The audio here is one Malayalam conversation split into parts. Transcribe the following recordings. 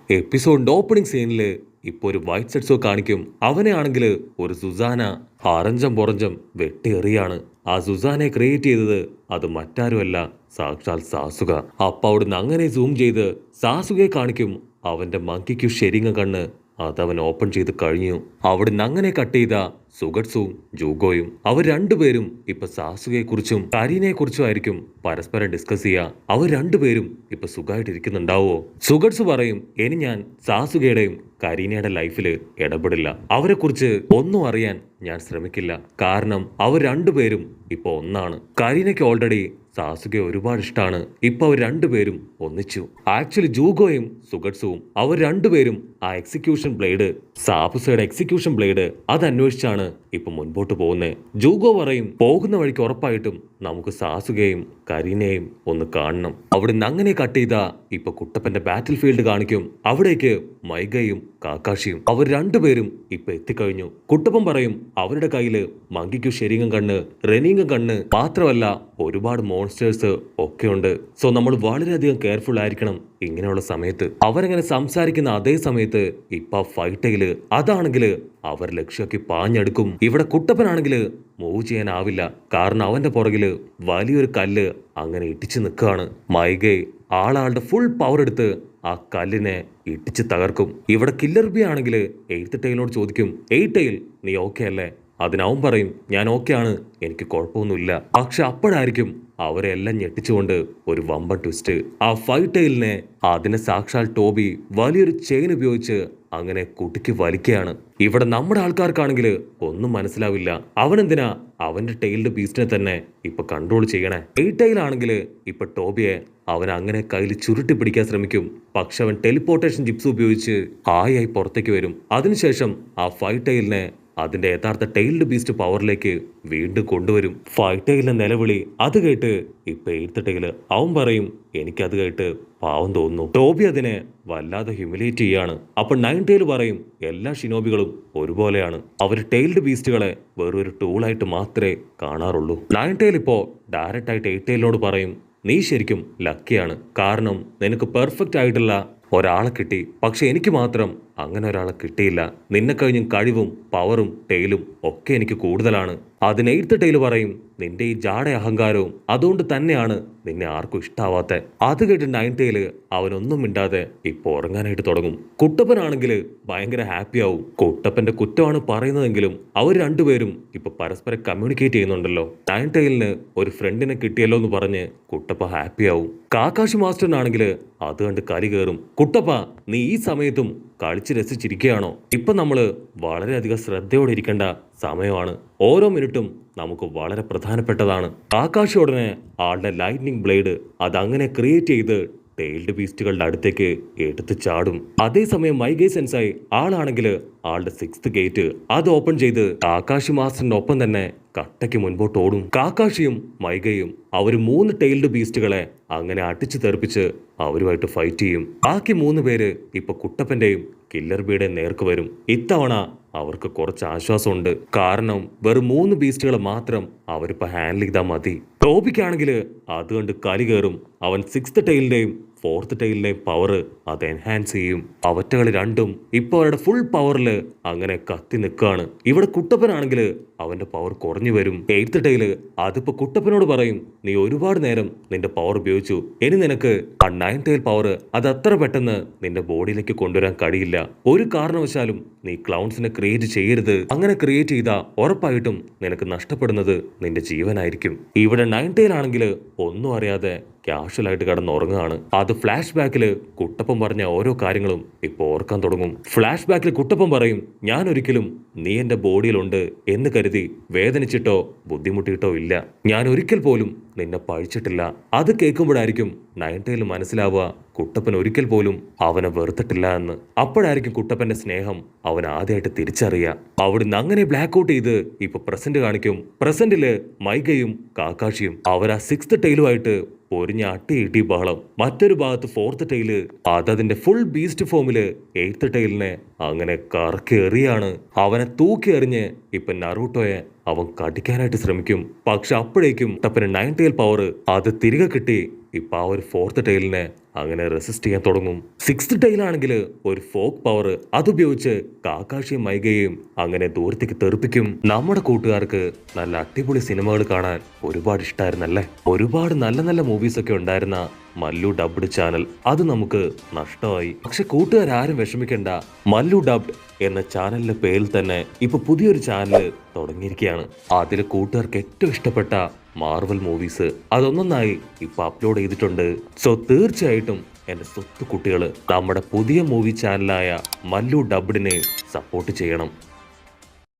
എപ്പിസോഡിന്റെ ഓപ്പണിംഗ് സീനില് ഇപ്പൊ ഒരു വൈറ്റ് സെറ്റ്സോ കാണിക്കും. അവനെ ആണെങ്കിൽ ഒരു സുസാന അറഞ്ചം പൊറഞ്ചം വെട്ടിയെറിയാണ്. ആ സുസാനെ ക്രിയേറ്റ് ചെയ്തത് അത് മറ്റാരുമല്ല, സാക്ഷാൽ സാസുക. അപ്പൊ അവിടുന്ന് അങ്ങനെ സൂം ചെയ്ത് സാസുകയെ കാണിക്കും. അവന്റെ മങ്കിക്കു ശരിങ്ങ കണ്ണ് അതവൻ ഓപ്പൺ ചെയ്ത് കഴിഞ്ഞു. അവിടുന്ന് അങ്ങനെ കട്ട് ചെയ്ത സുഗട്സും ജൂഗോയും അവർ രണ്ടുപേരും ഇപ്പൊ സാസുകയെ കുറിച്ചും കരീനെ കുറിച്ചും ആയിരിക്കും പരസ്പരം ഡിസ്കസ് ചെയ്യുക. അവർ രണ്ടുപേരും ഇപ്പൊ സുഖമായിട്ടിരിക്കുന്നുണ്ടാവോ? സുഗട്സ് പറയും, ഇനി ഞാൻ സാസുകയുടെയും കരീനയുടെ ലൈഫിൽ ഇടപെടില്ല. അവരെ കുറിച്ച് ഒന്നും അറിയാൻ ഞാൻ ശ്രമിക്കില്ല. കാരണം അവർ രണ്ടുപേരും ഇപ്പൊ ഒന്നാണ്. കരീനയ്ക്ക് ഓൾറെഡി സാസുകയെ ഒരുപാട് ഇഷ്ടമാണ്. ഇപ്പൊ അവർ രണ്ടുപേരും ഒന്നിച്ചു. ആക്ച്വലി ജൂഗോയും സുഗട്സുവും അവർ രണ്ടുപേരും ആ എക്സിക്യൂഷൻ ബ്ലേഡ്, സാബുസയുടെ എക്സിക്യൂഷൻ ബ്ലേഡ് അത് അന്വേഷിച്ചാണ് ഇപ്പൊ മുൻപോട്ട് പോകുന്നത്. ജൂഗോ പറയും, പോകുന്ന വഴിക്ക് ഉറപ്പായിട്ടും നമുക്ക് സാസുകയും കരീനയും ഒന്ന് കാണണം. അവിടുന്ന് അങ്ങനെ കട്ട് ചെയ്ത ഇപ്പൊ കുട്ടപ്പന്റെ ബാറ്റിൽ ഫീൽഡ് കാണിക്കും. അവിടേക്ക് മൈഗയും കാക്കാഷിയും അവർ രണ്ടുപേരും ഇപ്പൊ എത്തിക്കഴിഞ്ഞു. കുട്ടപ്പൻ പറയും, അവരുടെ കയ്യില് മങ്കിക്കു ശരിങ്ങം കണ്ണ്, റെനീങ്ങം കണ്ണ് മാത്രമല്ല ഒരുപാട് മോൺസ്റ്റേഴ്സ് ഒക്കെ ഉണ്ട്. സോ നമ്മൾ വളരെയധികം കെയർഫുൾ ആയിരിക്കണം ഇങ്ങനെയുള്ള സമയത്ത്. അവരങ്ങനെ സംസാരിക്കുന്ന അതേ സമയത്ത് ഇപ്പൊ ഫൈറ്റയില് അതാണെങ്കില് അവർ ലക്ഷ്യമാക്കി പാഞ്ഞെടുക്കും. ഇവിടെ കുട്ടപ്പനാണെങ്കില് മൂവ് ചെയ്യാനാവില്ല. കാരണം അവന്റെ പുറകില് വലിയൊരു കല്ല് അങ്ങനെ ഇടിച്ചു നിൽക്കുകയാണ്. മൈഗൈ ആളാളുടെ ഫുൾ പവർ എടുത്ത് ആ കല്ലിനെ ഇടിച്ച് തകർക്കും. ഇവിടെ കില്ലർ ബി ആണെങ്കിൽ എയ്ത്ത് ടൈലിനോട് ചോദിക്കും, എയ്റ്റ് ടൈൽ നീ ഓക്കെ അല്ലേ? അതിനവൻ പറയും, ഞാൻ ഓക്കെ ആണ്, എനിക്ക് കുഴപ്പമൊന്നുമില്ല. പക്ഷെ അപ്പോഴായിരിക്കും അവരെല്ലാം ഞെട്ടിച്ചുകൊണ്ട് ഒരു വമ്പൻ ട്വിസ്റ്റ്. ആ ഫൈവ് ടൈലിനെ അതിനെ സാക്ഷാൽ ടോബി വലിയൊരു ചെയിൻ ഉപയോഗിച്ച് അങ്ങനെ കുട്ടിക്ക് വലിക്കുകയാണ്. ഇവിടെ നമ്മുടെ ആൾക്കാർക്കാണെങ്കിൽ ഒന്നും മനസ്സിലാവില്ല. അവനെന്തിനാ അവന്റെ ടൈലിന്റെ ബീസ്റ്റിനെ തന്നെ ഇപ്പൊ കൺട്രോൾ ചെയ്യണേ? എയ്റ്റ് ടൈലാണെങ്കിൽ ഇപ്പൊ ടോബിയെ അവൻ അങ്ങനെ കയ്യിൽ ചുരുട്ടി പിടിക്കാൻ ശ്രമിക്കും. പക്ഷെ അവൻ ടെലിപ്പോർട്ടേഷൻ ജിപ്സ് ഉപയോഗിച്ച് ആയി പുറത്തേക്ക് വരും. അതിനുശേഷം ആ ഫൈവ് ടൈലിനെ അതിന്റെ യഥാർത്ഥ ടൈൽഡ് ബീസ്റ്റ് പവറിലേക്ക് വീണ്ടും കൊണ്ടുവരും. ഫൈവ് ടൈലിന്റെ നിലവിളി അത് കേട്ട് ഇപ്പൊ എയ്ത്ത് ടൈല് അവൻ പറയും, എനിക്കത് കേട്ട് പാവം തോന്നുന്നു. ടോബി അതിനെ വല്ലാതെ ഹ്യൂമിലേറ്റ് ചെയ്യാണ്. അപ്പൊ നയൻ ടൈൽ പറയും, എല്ലാ ഷിനോബികളും ഒരുപോലെയാണ്. അവർ ടൈൽഡ് ബീസ്റ്റുകളെ വെറൊരു ടൂളായിട്ട് മാത്രമേ കാണാറുള്ളൂ. നയൻ ടൈൽ ഇപ്പോ ഡയറക്റ്റ് ആയിട്ട് എയ്റ്റ് ടൈലിനോട് പറയും, നീ ശരിക്കും ലക്കിയാണ്. കാരണം നിനക്ക് പെർഫെക്റ്റ് ആയിട്ടുള്ള ഒരാളെ കിട്ടി. പക്ഷെ എനിക്ക് മാത്രം അങ്ങനെ ഒരാളെ കിട്ടിയില്ല. നിന്നെ കഴിഞ്ഞും കഴിവും പവറും ടൈലും ഒക്കെ എനിക്ക് കൂടുതലാണ്. അതിന് എയ്ത്ത് ടൈല് പറയും, നിന്റെ ഈ ജാട അഹങ്കാരവും അതുകൊണ്ട് തന്നെയാണ് നിന്നെ ആർക്കും ഇഷ്ടാവാത്ത. അത് കേട്ട് നയൻ ടൈല് അവനൊന്നും മിണ്ടാതെ ഇപ്പൊ ഉറങ്ങാനായിട്ട് തുടങ്ങും. കുട്ടപ്പനാണെങ്കിൽ ഭയങ്കര ഹാപ്പി ആവും. കുട്ടപ്പന്റെ കുറ്റമാണ് പറയുന്നതെങ്കിലും അവർ രണ്ടുപേരും ഇപ്പൊ പരസ്പരം കമ്മ്യൂണിക്കേറ്റ് ചെയ്യുന്നുണ്ടല്ലോ. നയൻ ടൈലിന് ഒരു ഫ്രണ്ടിനെ കിട്ടിയല്ലോ എന്ന് പറഞ്ഞ് കുട്ടപ്പ ഹാപ്പി ആവും. കാക്കാശി മാസ്റ്ററിനാണെങ്കിൽ അത് കണ്ട് കലി കയറും. കുട്ടപ്പ, നീ ഈ സമയത്തും കളിച്ച് രസിച്ചിരിക്കുകയാണോ? ഇപ്പൊ നമ്മള് വളരെയധികം ശ്രദ്ധയോടെ ഇരിക്കേണ്ട സമയമാണ്. ഓരോ മിനിറ്റും നമുക്ക് വളരെ പ്രധാനപ്പെട്ടതാണ്. കാക്കാശി ഉടനെ ആളുടെ ലൈറ്റ്നിങ് ബ്ലേഡ് അതങ്ങനെ ക്രിയേറ്റ് ചെയ്ത് ടൈൽഡ് ബീസ്റ്റുകളുടെ അടുത്തേക്ക് എടുത്ത് ചാടും. അതേസമയം മൈഗൈ സെൻസായി ആളാണെങ്കിൽ ആളുടെ സിക്സ്ത് ഗേറ്റ് അത് ഓപ്പൺ ചെയ്ത് കാക്കാശി മാസ്റ്ററിന്റെ ഒപ്പം തന്നെ കട്ടയ്ക്ക് മുൻപോട്ട് ഓടും. കാക്കാഷിയും മൈഗയും അവര് മൂന്ന് ടൈൽഡ് ബീസ്റ്റുകളെ അങ്ങനെ അടിച്ചു തെറിപ്പിച്ച് അവരുമായിട്ട് ഫൈറ്റ് ചെയ്യും. ബാക്കി മൂന്ന് പേര് ഇപ്പൊ കുട്ടപ്പന്റെയും കില്ലർ ബിയുടെയും നേർക്ക് വരും. ഇത്തവണ അവർക്ക് കുറച്ച് ആശ്വാസമുണ്ട്. കാരണം വെറും മൂന്ന് ബീസ്റ്റുകളെ മാത്രം അവരിപ്പോ ഹാൻഡിൽ ചെയ്താൽ മതി. ടോബിക്കാണെങ്കിൽ അത് കണ്ട് കലി കയറും. അവൻ സിക്സ്ത് ടൈലിന്റെയും ഫോർത്ത് ടൈലിന്റെയും പവർ അത് എൻഹാൻസ് ചെയ്യും. അവറ്റകൾ രണ്ടും ഇപ്പൊ അവരുടെ ഫുൾ പവറിൽ അങ്ങനെ കത്തി നിൽക്കുകയാണ്. ഇവിടെ കുട്ടപ്പനാണെങ്കിൽ അവന്റെ പവർ കുറഞ്ഞു വരും. എയ്ത്ത് ടൈല് അതിപ്പോ കുട്ടപ്പനോട് പറയും, നീ ഒരുപാട് നേരം നിന്റെ പവർ ഉപയോഗിച്ചു. ഇനി നിനക്ക് ആ നയൻ ടൈൽ പവർ അത് അത്ര പെട്ടെന്ന് നിന്റെ ബോഡിയിലേക്ക് കൊണ്ടുവരാൻ കഴിയില്ല. ഒരു കാരണവശാലും നീ ക്ലൗൺസിനെ ക്രിയേറ്റ് ചെയ്യരുത്. അങ്ങനെ ക്രിയേറ്റ് ചെയ്താൽ ഉറപ്പായിട്ടും നിനക്ക് നഷ്ടപ്പെടുന്നത് നിന്റെ ജീവനായിരിക്കും. ഇവിടെ നയൻ ടൈൽ ആണെങ്കിൽ ഒന്നും അറിയാതെ ക്യാഷ്വലായിട്ട് കിടന്നുറങ്ങുകയാണ്. അത് ഫ്ലാഷ് ബാക്കില് കുട്ടപ്പൻ പറഞ്ഞ ഓരോ കാര്യങ്ങളും ഇപ്പൊ ഓർക്കാൻ തുടങ്ങും. ഫ്ലാഷ് ബാക്കിൽ കുട്ടപ്പൻ പറയും, ഞാൻ ഒരിക്കലും നീ എന്റെ ബോഡിയിലുണ്ട് എന്ന് കരുതി വേദനിച്ചിട്ടോ ബുദ്ധിമുട്ടിയിട്ടോ ഇല്ല. ഞാൻ ഒരിക്കൽ പോലും നിന്നെ പഴിച്ചിട്ടില്ല. അത് കേൾക്കുമ്പോഴായിരിക്കും നയൻ ടൈൽ മനസ്സിലാവുക കുട്ടപ്പൻ ഒരിക്കൽ പോലും അവനെ വെറുത്തിട്ടില്ല എന്ന്. അപ്പോഴായിരിക്കും കുട്ടപ്പന്റെ സ്നേഹം അവൻ ആദ്യമായിട്ട് തിരിച്ചറിയുക. അവിടുന്ന് അങ്ങനെ ബ്ലാക്ക് ഔട്ട് ചെയ്ത് ഇപ്പൊ പ്രസന്റ് കാണിക്കും. പ്രസന്റില് മൈഗയും കാക്കാഷിയും അവരാ സിക്സ്ത് ടൈലുമായിട്ട് പൊരിഞ്ഞ അട്ടി ബഹളം. മറ്റൊരു ഭാഗത്ത് ഫോർത്ത് ടൈല് അതതിന്റെ ഫുൾ ബീസ്റ്റ് ഫോമില് എയ്ത്ത് ടൈലിനെ അങ്ങനെ കറക്കി എറിയാണ്. അവനെ തൂക്കി എറിഞ്ഞ് ഇപ്പൊ നറൂട്ടോയെ അവൻ കടിക്കാനായിട്ട് ശ്രമിക്കും. പക്ഷെ അപ്പോഴേക്കും ടപ്പന് നയൻ ടൈൽ പവർ അത് തിരികെ കിട്ടി. ഇപ്പൊ ആ ഒരു ഫോർത്ത് ടൈലിനെ അങ്ങനെ റെസിസ്റ്റ് ചെയ്യാൻ തുടങ്ങും. സിക്സ്ത് ടൈലാണെങ്കിൽ ഒരു ഫോക്ക് പവർ അതുപയോഗിച്ച് കാക്കാഷിയും മൈഗയെയും അങ്ങനെ ദൂരത്തേക്ക് തെറിപ്പിക്കും. നമ്മുടെ കൂട്ടുകാർക്ക് നല്ല അടിപൊളി സിനിമകൾ കാണാൻ ഒരുപാട് ഇഷ്ടമായിരുന്നല്ലേ. ഒരുപാട് നല്ല നല്ല മൂവീസ് ഒക്കെ ഉണ്ടായിരുന്ന മല്ലു ഡബ്ഡ് ചാനൽ അത് നമുക്ക് നഷ്ടമായി. പക്ഷെ കൂട്ടുകാരും വിഷമിക്കണ്ട, മല്ലു ഡബ്ഡ് എന്ന ചാനലിന്റെ പേരിൽ തന്നെ ഇപ്പൊ പുതിയൊരു ചാനൽ തുടങ്ങിയിരിക്കുകയാണ്. അതിൽ കൂട്ടുകാർക്ക് ഏറ്റവും ഇഷ്ടപ്പെട്ട മാർവൽ മൂവീസ് അതൊന്നൊന്നായി ഇപ്പൊ അപ്ലോഡ് ചെയ്തിട്ടുണ്ട്. സോ തീർച്ചയായിട്ടും എന്റെ സ്വത്ത് കുട്ടികള് നമ്മുടെ പുതിയ മൂവി ചാനലായ മല്ലു ഡബ്ഡിനെ സപ്പോർട്ട് ചെയ്യണം.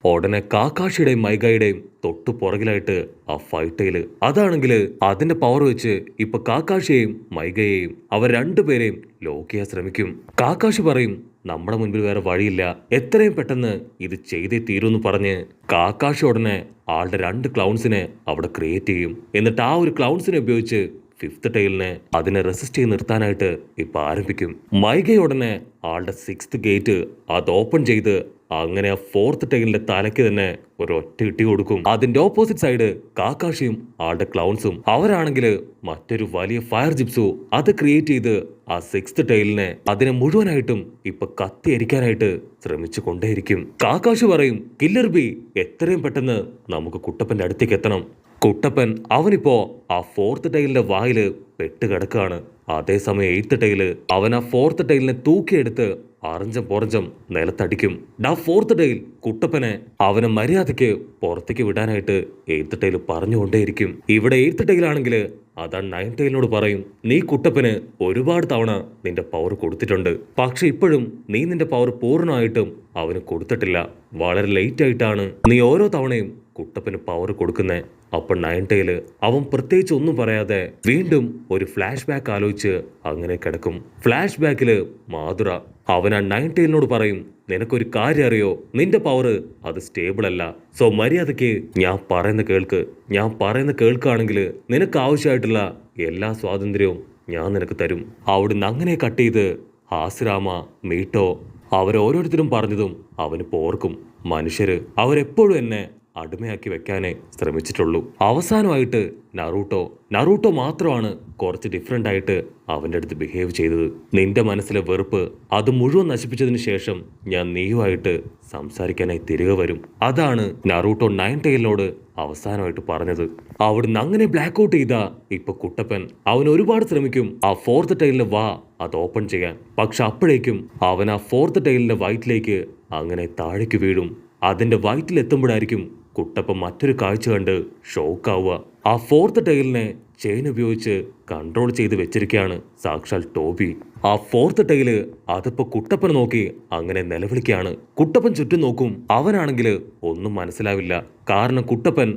ഉടനെ കാക്കാഷിയുടെയും മൈഗയുടെയും തൊട്ടു പുറകിലായിട്ട് ആ ഫൈറ്റയില് അതാണെങ്കിൽ അതിന്റെ പവർ വെച്ച് ഇപ്പൊ കാക്കാഷിയെയും മൈഗയെയും അവർ രണ്ടുപേരെയും ലോക്ക് ചെയ്യാൻ ശ്രമിക്കും. കാക്കാഷി പറയും നമ്മുടെ മുൻപിൽ വേറെ വഴിയില്ല, എത്രയും പെട്ടെന്ന് ഇത് ചെയ്തേ തീരുമെന്ന് പറഞ്ഞ് കാക്കാഷി ഉടനെ ആളുടെ 2 ക്ലൗൺസിനെ അവിടെ ക്രിയേറ്റ് ചെയ്യും. എന്നിട്ട് ആ ഒരു ക്ലൗൺസിനെ ഉപയോഗിച്ച് ഫിഫ്ത്ത് ടൈലിനെ അതിനെ റെസിസ്റ്റ് ചെയ്ത് നിർത്താനായിട്ട് ഇപ്പൊ ആരംഭിക്കും. മൈഗ ഉടനെ ആളുടെ 6th ഗേറ്റ് അത് ഓപ്പൺ ചെയ്ത് അങ്ങനെ ആ 4th ടൈലിന്റെ തലയ്ക്ക് തന്നെ ഒരൊറ്റ ഇട്ടി കൊടുക്കും. അതിന്റെ ഓപ്പോസിറ്റ് സൈഡ് കാക്കാഷിയും ആളുടെ ക്ലൗൺസും അവരാണെങ്കിൽ മറ്റൊരു വലിയ ഫയർ ജിപ്സു അത് ക്രിയേറ്റ് ചെയ്ത് ആ 6th ടൈലിനെ അതിനെ മുഴുവനായിട്ടും ഇപ്പൊ കത്തിയരിക്കാനായിട്ട് ശ്രമിച്ചു കൊണ്ടേയിരിക്കും. കാക്കാഷി പറയും കില്ലർ ബി എത്രയും പെട്ടെന്ന് നമുക്ക് കുട്ടപ്പന്റെ അടുത്തേക്ക് എത്തണം. കുട്ടപ്പൻ അവനിപ്പോ ആ 4th ടൈലിന്റെ വായില് പെട്ട് കിടക്കുകയാണ്. അതേസമയം 8th ടൈല് അവൻ ആ 4th ടൈലിനെ തൂക്കിയെടുത്ത് അറഞ്ചം പുറഞ്ചം നിലത്തടിക്കും. 4th ടൈൽ കുട്ടപ്പനെ അവനെ മര്യാദയ്ക്ക് പുറത്തേക്ക് വിടാനായിട്ട് 8th ടൈൽ പറഞ്ഞുകൊണ്ടേയിരിക്കും. ഇവിടെ 8th ടൈലാണെങ്കിൽ അതാ 9th ടൈലിനോട് പറയും നീ കുട്ടപ്പന് ഒരുപാട് തവണ നിന്റെ പവർ കൊടുത്തിട്ടുണ്ട്, പക്ഷെ ഇപ്പോഴും നീ നിന്റെ പവർ പൂർണ്ണമായിട്ടും അവന് കൊടുത്തിട്ടില്ല. വളരെ ലേറ്റ് ആയിട്ടാണ് നീ ഓരോ തവണയും കുട്ടപ്പന് പവർ കൊടുക്കുന്നേ. അപ്പൊ 9th ടൈല് അവൻ പ്രത്യേകിച്ച് ഒന്നും പറയാതെ വീണ്ടും ഒരു ഫ്ലാഷ് ബാക്ക് ആലോചിച്ച് അങ്ങനെ കിടക്കും. ഫ്ലാഷ് ബാക്കില് മാധുര അവൻ ആ 9th ടൈലിനോട് പറയും നിനക്കൊരു കാര്യം അറിയോ, നിന്റെ പവർ അത് സ്റ്റേബിൾ അല്ല. സോ മര്യാദയ്ക്ക് ഞാൻ പറയുന്ന കേൾക്കുകയാണെങ്കിൽ നിനക്ക് ആവശ്യമായിട്ടുള്ള എല്ലാ സ്വാതന്ത്ര്യവും ഞാൻ നിനക്ക് തരും. അവിടുന്ന് അങ്ങനെ കട്ട് ചെയ്ത് ഹാസ്രാമ മീട്ടോ അവരോരോരുത്തരും പറഞ്ഞതും അവന് പോർക്കും. മനുഷ്യര് അവരെപ്പോഴും എന്നെ അടിമയാക്കി വെക്കാനേ ശ്രമിച്ചിട്ടുള്ളൂ. അവസാനമായിട്ട് നറൂട്ടോ മാത്രമാണ് കുറച്ച് ഡിഫറെന്റ് ആയിട്ട് അവൻ്റെ അടുത്ത് ബിഹേവ് ചെയ്തത്. നിന്റെ മനസ്സിലെ വെറുപ്പ് അത് മുഴുവൻ നശിപ്പിച്ചതിന് ശേഷം ഞാൻ നീയുമായിട്ട് സംസാരിക്കാനായി തിരികെ വരും. അതാണ് നറൂട്ടോ 9th ടൈലിനോട് അവസാനമായിട്ട് പറഞ്ഞത്. അവിടുന്ന് അങ്ങനെ ബ്ലാക്ക് ഔട്ട് ചെയ്ത ഇപ്പൊ കുട്ടപ്പൻ അവൻ ഒരുപാട് ശ്രമിക്കും ആ 4th ടൈലിന്റെ വാ അത് ഓപ്പൺ ചെയ്യാൻ. പക്ഷെ അപ്പോഴേക്കും അവൻ ആ 4th ടൈലിന്റെ വയറ്റിലേക്ക് അങ്ങനെ താഴേക്ക് വീഴും. അതിന്റെ വയറ്റിലെത്തുമ്പോഴായിരിക്കും കുട്ടപ്പൻ മറ്റൊരു കാഴ്ച കണ്ട് ഷോക്കാവുക. ആ 4th ടൈലിനെ ചെയിൻ ഉപയോഗിച്ച് കൺട്രോൾ ചെയ്ത് വെച്ചിരിക്കുകയാണ് സാക്ഷാൽ ടോബി. ആ 4th ടൈല് അതിപ്പോ കുട്ടപ്പനെ നോക്കി അങ്ങനെ നിലവിളിക്കുകയാണ്. കുട്ടപ്പൻ ചുറ്റും നോക്കും, അവനാണെങ്കിൽ ഒന്നും മനസ്സിലാവില്ല. കാരണം കുട്ടപ്പൻ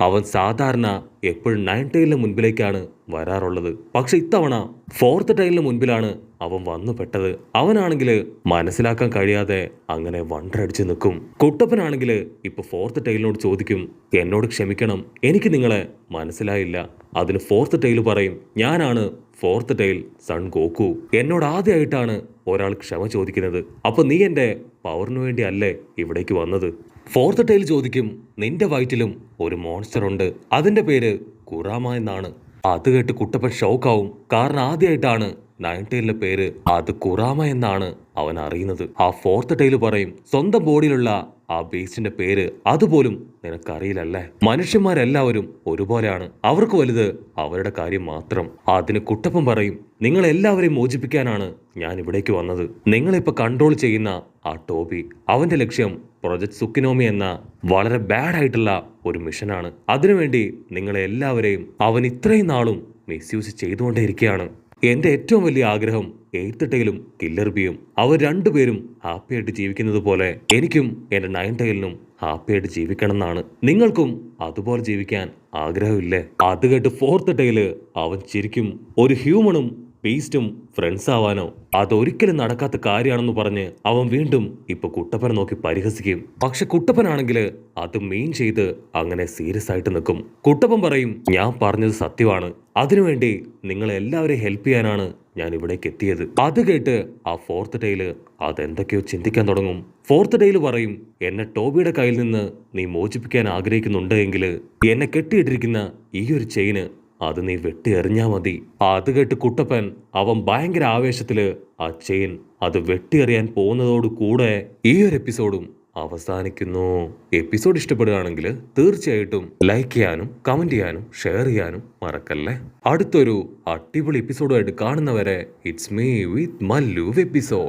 അവൻ സാധാരണ എപ്പോഴും 9th ടൈലിന് മുൻപിലേക്കാണ് വരാറുള്ളത്. പക്ഷെ ഇത്തവണ 4th ടൈലിന് മുൻപിലാണ് അവൻ വന്നു പെട്ടത്. അവനാണെങ്കിൽ മനസ്സിലാക്കാൻ കഴിയാതെ അങ്ങനെ വണ്ടടിച്ച് നിൽക്കും. കുട്ടപ്പനാണെങ്കിൽ ഇപ്പൊ 4th ടൈലിനോട് ചോദിക്കും എന്നോട് ക്ഷമിക്കണം, എനിക്ക് നിങ്ങളെ മനസ്സിലായില്ല. അതിന് 4th ടൈൽ പറയും ഞാനാണ് 4th ടൈൽ സൺ ഗോക്കു. എന്നോട് ആദ്യമായിട്ടാണ് ഒരാൾ ക്ഷമ ചോദിക്കുന്നത്. അപ്പൊ നീ എന്റെ പവറിന് വേണ്ടി അല്ലേ ഇവിടേക്ക് വന്നത്? 4th ടൈൽ ചോദിക്കും നിന്റെ വയറ്റിലും ഒരു മോൺസ്റ്റർ ഉണ്ട്, അതിന്റെ പേര് കുറാമ എന്നാണ്. അത് കേട്ട് കുട്ടപ്പൻ ഷോക്കാവും. കാരണം ആദ്യമായിട്ടാണ് 9th ടൈലിന്റെ പേര് അത് കുറാമ എന്നാണ് അവൻ അറിയുന്നത്. ആ 4th ടൈൽ പറയും സ്വന്തം ബോഡിയിലുള്ള ആ ബീസ്റ്റിന്റെ പേര് അതുപോലും നിനക്കറിയില്ലല്ലേ. മനുഷ്യന്മാരെല്ലാവരും ഒരുപോലെയാണ്, അവർക്ക് വലുത് അവരുടെ കാര്യം മാത്രം. അതിന് കുട്ടപ്പൻ പറയും നിങ്ങളെല്ലാവരെയും മോചിപ്പിക്കാനാണ് ഞാൻ ഇവിടേക്ക് വന്നത്. നിങ്ങളിപ്പോ കൺട്രോൾ ചെയ്യുന്ന ആ ടോബി അവന്റെ ലക്ഷ്യം പ്രൊജക്ട് സുക്കിനോമി എന്ന വളരെ ബാഡ് ആയിട്ടുള്ള ഒരു മിഷനാണ്. അതിനുവേണ്ടി നിങ്ങളെ എല്ലാവരെയും അവൻ ഇത്രയും നാളും മിസ്യൂസ് ചെയ്തുകൊണ്ടേയിരിക്കുകയാണ്. എന്റെ ഏറ്റവും വലിയ ആഗ്രഹം 8th ടൈലും കില്ലർ ബിയും അവർ രണ്ടുപേരും ഹാപ്പിയായിട്ട് ജീവിക്കുന്നത് പോലെ എനിക്കും എന്റെ 9th ടൈലിനും ഹാപ്പിയായിട്ട് ജീവിക്കണം എന്നാണ്. നിങ്ങൾക്കും അതുപോലെ ജീവിക്കാൻ ആഗ്രഹമില്ലേ? അത് കേട്ട് 4th ടൈല് അവൻ ചിരിക്കും. ഒരു ഹ്യൂമണും ബീസ്റ്റും ഫ്രണ്ട്സ് ആവാനോ അതൊരിക്കലും നടക്കാത്ത കാര്യമാണെന്ന് പറഞ്ഞ് അവൻ വീണ്ടും ഇപ്പൊ കുട്ടപ്പനെ നോക്കി പരിഹസിക്കും. പക്ഷെ കുട്ടപ്പനാണെങ്കിൽ അത് മീൻ ചെയ്ത് അങ്ങനെ സീരിയസ് ആയിട്ട് നിൽക്കും. കുട്ടപ്പൻ പറയും ഞാൻ പറഞ്ഞത് സത്യമാണ്, അതിനുവേണ്ടി നിങ്ങളെ എല്ലാവരെയും ഹെൽപ്പ് ചെയ്യാനാണ് ഞാൻ ഇവിടേക്ക് എത്തിയത്. അത് കേട്ട് ആ 4th ടൈല് അതെന്തൊക്കെയോ ചിന്തിക്കാൻ തുടങ്ങും. 4th ടൈല് പറയും എന്നെ ടോബിയുടെ കയ്യിൽ നിന്ന് നീ മോചിപ്പിക്കാൻ ആഗ്രഹിക്കുന്നുണ്ട് എങ്കിൽ എന്നെ കെട്ടിയിട്ടിരിക്കുന്ന ഈ ഒരു ചെയിന് അത് നീ വെട്ടി എറിഞ്ഞാ മതി. അത് കേട്ട് കുട്ടപ്പൻ അവൻ ഭയങ്കര ആവേശത്തില് ആ ചെയിൻ അത് വെട്ടിയെറിയാൻ പോകുന്നതോടു കൂടെ ഈ ഒരു എപ്പിസോഡും അവസാനിക്കുന്നു. എപ്പിസോഡ് ഇഷ്ടപ്പെടുകയാണെങ്കിൽ തീർച്ചയായിട്ടും ലൈക്ക് ചെയ്യാനും കമന്റ് ചെയ്യാനും ഷെയർ ചെയ്യാനും മറക്കല്ലേ. അടുത്തൊരു അടിപൊളി എപ്പിസോഡുമായിട്ട് കാണുന്നവരെ it's me with Mallu episode.